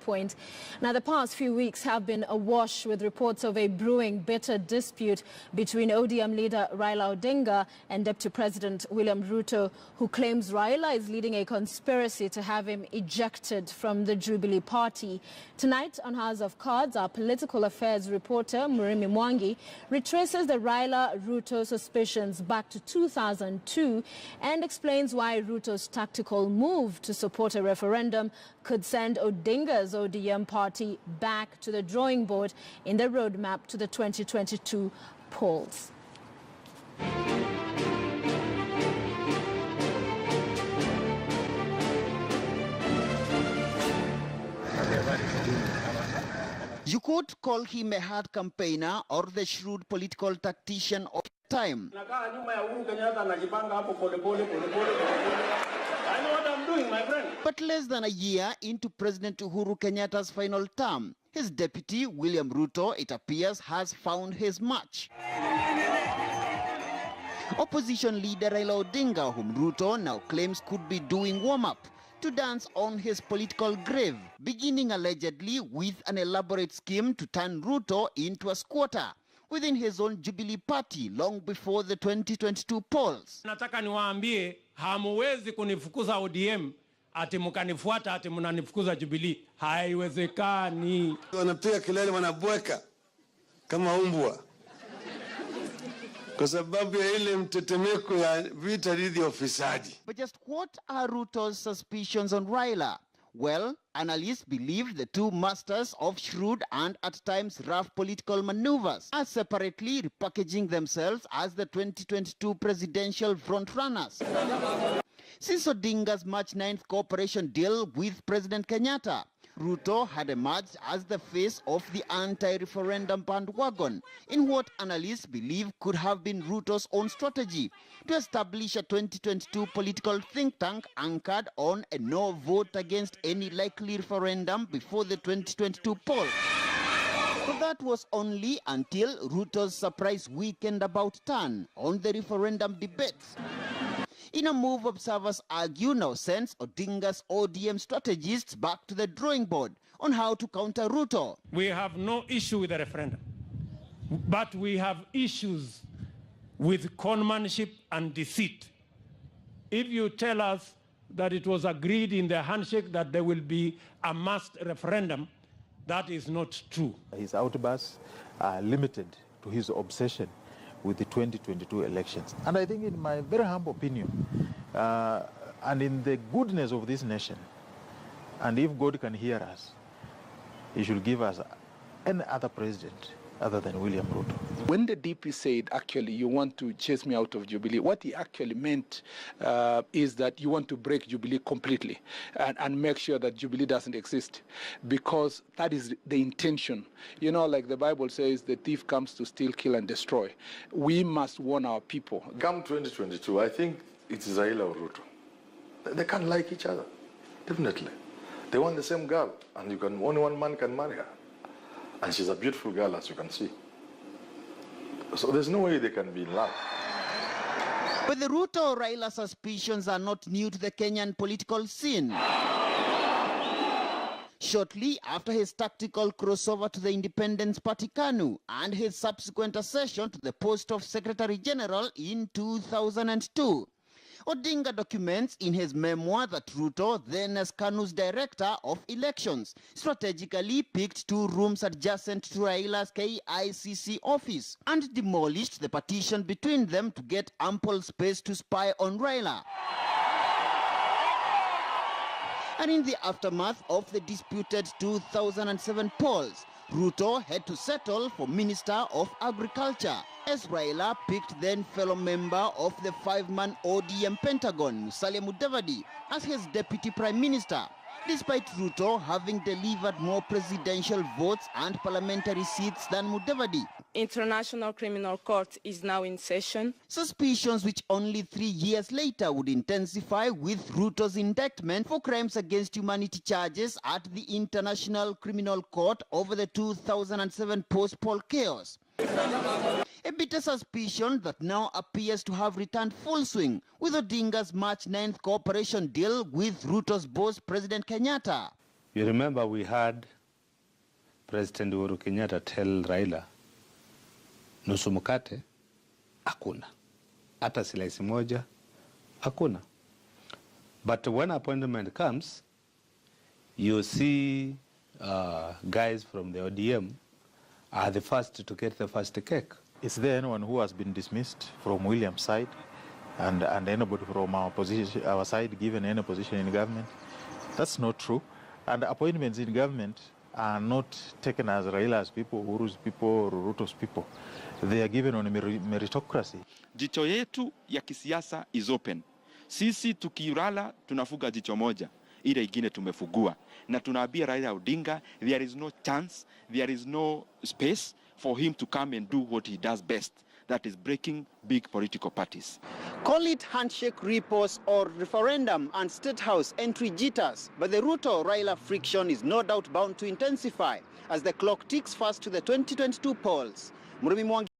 point. Now, the past few weeks have been awash with reports of a brewing bitter dispute between ODM leader Raila Odinga and Deputy President William Ruto, who claims Raila is leading a conspiracy to have him ejected from the Jubilee Party. Tonight on House of Cards, our political affairs reporter Murimi Mwangi retraces the Raila-Ruto suspicions back to 2002 and explains why Ruto's tactical move to support a referendum could send Odinga's ODM party back to the drawing board in the roadmap to the 2022 polls. You could call him a hard campaigner or the shrewd political tactician of the time. I know what I'm doing, my friend. But less than a year into President Uhuru Kenyatta's final term, his deputy, William Ruto, it appears, has found his match. Opposition leader Raila Odinga, whom Ruto now claims could be doing warm-up to dance on his political grave, beginning allegedly with an elaborate scheme to turn Ruto into a squatter within his own Jubilee party long before the 2022 polls. Nataka niwaambie, hamuwezi kunifukuza ODM ati mkanifuata ati mnanifukuza Jubilee. Haiwezekani. Wanapiga kelele, wanabweka kama umbwa kwa sababu ya ile mtetemeko ya vita dhidi ya ufisadi. But just what are Ruto's suspicions on Raila? Well, analysts believe the two masters of shrewd and at times rough political maneuvers are separately repackaging themselves as the 2022 presidential frontrunners. Since Odinga's March 9th cooperation deal with President Kenyatta, Ruto had emerged as the face of the anti-referendum bandwagon in what analysts believe could have been Ruto's own strategy to establish a 2022 political think tank anchored on a no vote against any likely referendum before the 2022 poll. But that was only until Ruto's surprise weekend about turn on the referendum debates. In a move observers argue now sends Odinga's ODM strategists back to the drawing board on how to counter Ruto. We have no issue with the referendum, but we have issues with conmanship and deceit. If you tell us that it was agreed in the handshake that there will be a mass referendum, that is not true. His outbursts are limited to his obsession with the 2022 elections. And I think in my very humble opinion, and in the goodness of this nation, and if God can hear us, he should give us any other president other than William Ruto. When the DP said, actually, you want to chase me out of Jubilee, what he actually meant is that you want to break Jubilee completely and make sure that Jubilee doesn't exist, because that is the intention. You know, like the Bible says, the thief comes to steal, kill, and destroy. We must warn our people. Come 2022, I think it is Raila or Ruto. They can't like each other, definitely. They want the same girl, and only one man can marry her. And she's a beautiful girl, as you can see. So there's no way they can be in love. But the Ruto-Raila suspicions are not new to the Kenyan political scene. Shortly after his tactical crossover to the Independence Party KANU and his subsequent accession to the post of Secretary General in 2002, Odinga documents in his memoir that Ruto, then as KANU's director of elections, strategically picked two rooms adjacent to Raila's KICC office and demolished the partition between them to get ample space to spy on Raila. And in the aftermath of the disputed 2007 polls, Ruto had to settle for Minister of Agriculture, as Raila picked then fellow member of the five-man ODM Pentagon, Musalia Mudavadi, as his deputy prime minister, despite Ruto having delivered more presidential votes and parliamentary seats than Mudavadi. International Criminal Court is now in session. Suspicions which only 3 years later would intensify with Ruto's indictment for crimes against humanity charges at the International Criminal Court over the 2007 post-poll chaos. A bitter suspicion that now appears to have returned full swing with Odinga's March 9th cooperation deal with Ruto's boss, President Kenyatta. You remember we had President Uhuru Kenyatta tell Raila, nusu mkate hakuna, hata slice moja hakuna. But when appointment comes, you see guys from the ODM are the first to get the first cake. Is there anyone who has been dismissed from William's side and anybody from our side given any position in government? That's not true. And appointments in government are not taken as Raila's people, Uhuru's people, or Ruto's people. They are given on a meritocracy. Jicho yetu ya kisiasa is open. Sisi tukirala tunafuga jicho moja, ile ingine tumefugua. Na tunaambia Raila Odinga, there is no chance, there is no space for him to come and do what he does best. That is breaking big political parties. Call it handshake repos or referendum and state house entry jitters, but the Ruto-Raila friction is no doubt bound to intensify as the clock ticks fast to the 2022 polls.